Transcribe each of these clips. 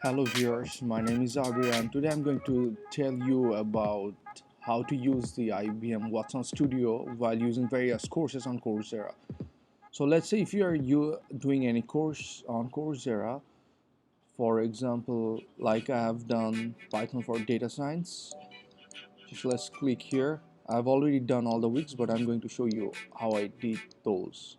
Hello viewers, my name is Abir and today I'm going to tell you about how to use the IBM Watson Studio while using various courses on Coursera. So let's say if you doing any course on Coursera, for example, like I have done Python for data science, just let's click here. I've already done all the weeks, but I'm going to show you how I did those.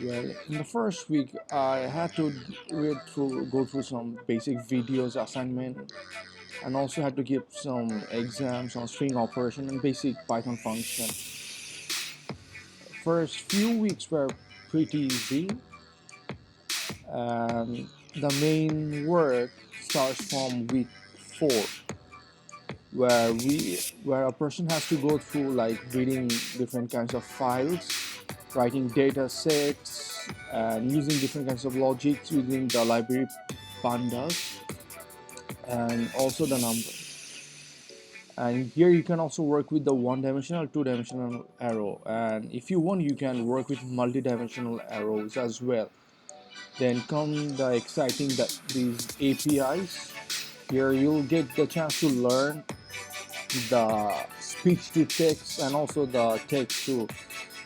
Well, in the first week, I had to go through some basic videos assignment, and also had to give some exams on string operation and basic Python function. First few weeks were pretty easy, and the main work starts from week 4, where a person has to go through like reading different kinds of files, writing data sets, and using different kinds of logics using the library pandas and also the numbers. And here you can also work with the one-dimensional, two-dimensional arrow, and if you want you can work with multi-dimensional arrows as well. Then come the exciting that these APIs. Here you'll get the chance to learn the speech to text and also the text to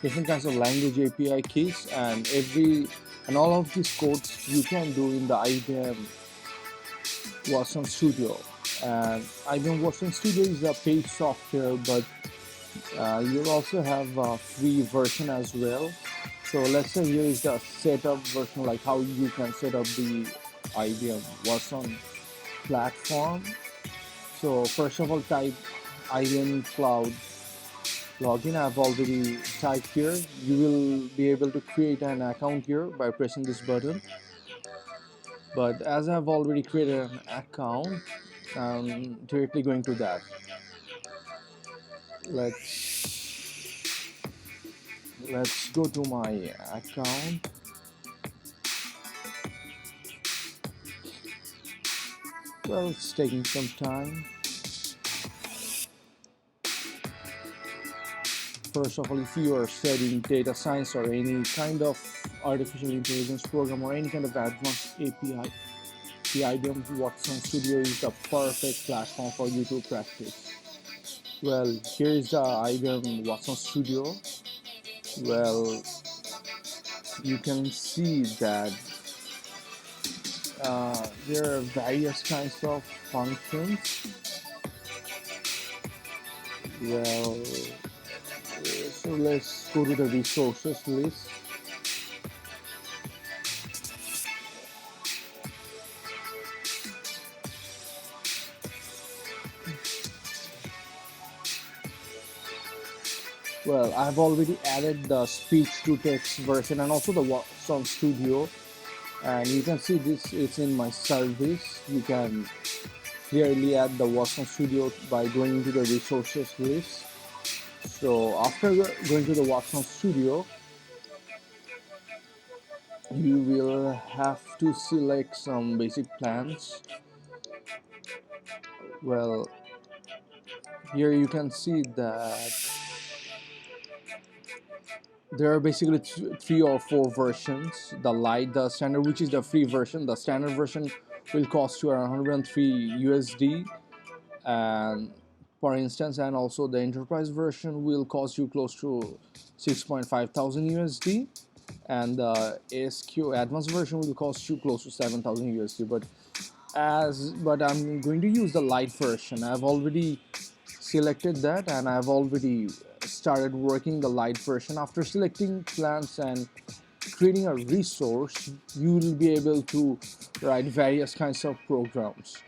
different kinds of language API keys, and all of these codes you can do in the IBM Watson Studio. And IBM Watson Studio is a paid software, but you'll also have a free version as well. So let's say here is the setup version, like how you can set up the IBM Watson platform. So first of all, type IBM Cloud login. I've already typed here. You will be able to create an account here by pressing this button. But as I've already created an account, I'm directly going to that. Let's go to my account. Well, it's taking some time. First of all, if you are studying data science or any kind of artificial intelligence program or any kind of advanced API, the IBM Watson Studio is the perfect platform for you to practice. Well, here is the IBM Watson Studio. Well, you can see that there are various kinds of functions. Well, so let's go to the resources list. Well, I've already added the speech to text version and also the Watson Studio, and you can see this is in my service. You can clearly add the Watson Studio by going into the resources list. So after going to the Watson Studio, you will have to select some basic plans. Well, here you can see that there are basically 3 or 4 versions. The light, the standard, which is the free version. The standard version will cost you around 103 USD, and for instance, and also the enterprise version will cost you close to 6.5 thousand USD, and the ASQ advanced version will cost you close to 7,000 USD. But I'm going to use the light version. I've already selected that, and I've already started working the light version. After selecting plans and creating a resource, you will be able to write various kinds of programs.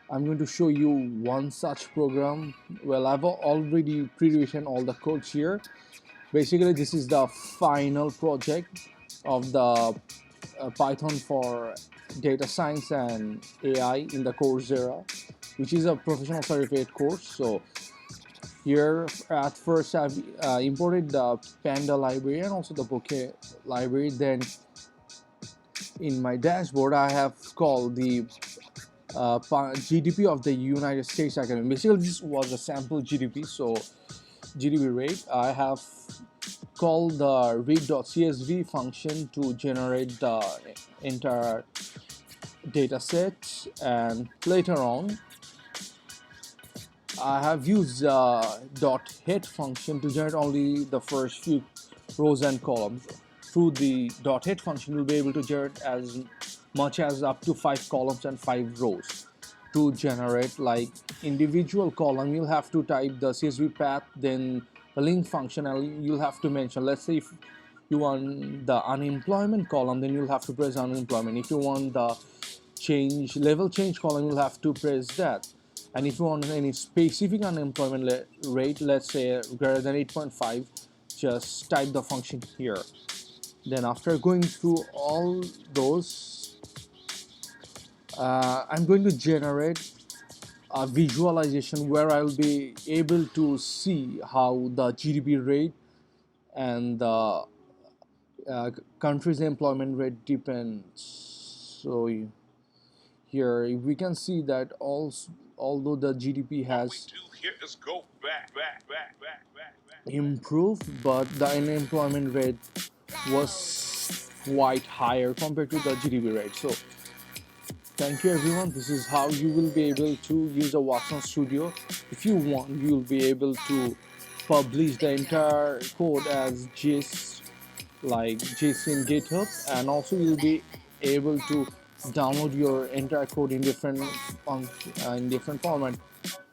I'm going to show you one such program. Well, I've already pre-written all the codes here. Basically, this is the final project of the Python for data science and AI in the Coursera, which is a professional certificate course. So here at first I've imported the Panda library and also the Bouquet library. Then in my dashboard I have called the GDP of the United States Academy. Basically, this was a sample GDP, so GDP rate. I have call the read.csv function to generate the entire data set, and later on I have used .head function to generate only the first few rows and columns. Through the .head function, you'll be able to generate as much as up to 5 columns and 5 rows. To generate like individual column, you'll have to type the CSV path, then the link function, and you'll have to mention, let's say if you want the unemployment column, then you'll have to press unemployment. If you want the level change column, you'll have to press that. And if you want any specific unemployment rate, let's say greater than 8.5, just type the function here. Then after going through all those, I'm going to generate a visualization where I'll be able to see how the GDP rate and the country's employment rate depends. So here we can see that although the GDP has improved, but the unemployment rate was quite higher compared to the GDP rate. So thank you everyone. This is how you will be able to use a Watson Studio. If you want, you'll be able to publish the entire code as JS, like JS in GitHub, and also you'll be able to download your entire code in different format,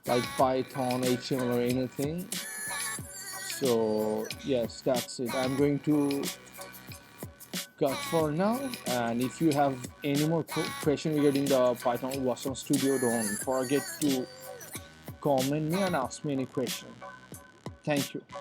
like Python, HTML, or anything. So yes, that's it. I'm going to cut for now, and if you have any more question regarding the Python Watson Studio, don't forget to comment me and ask me any question. Thank you.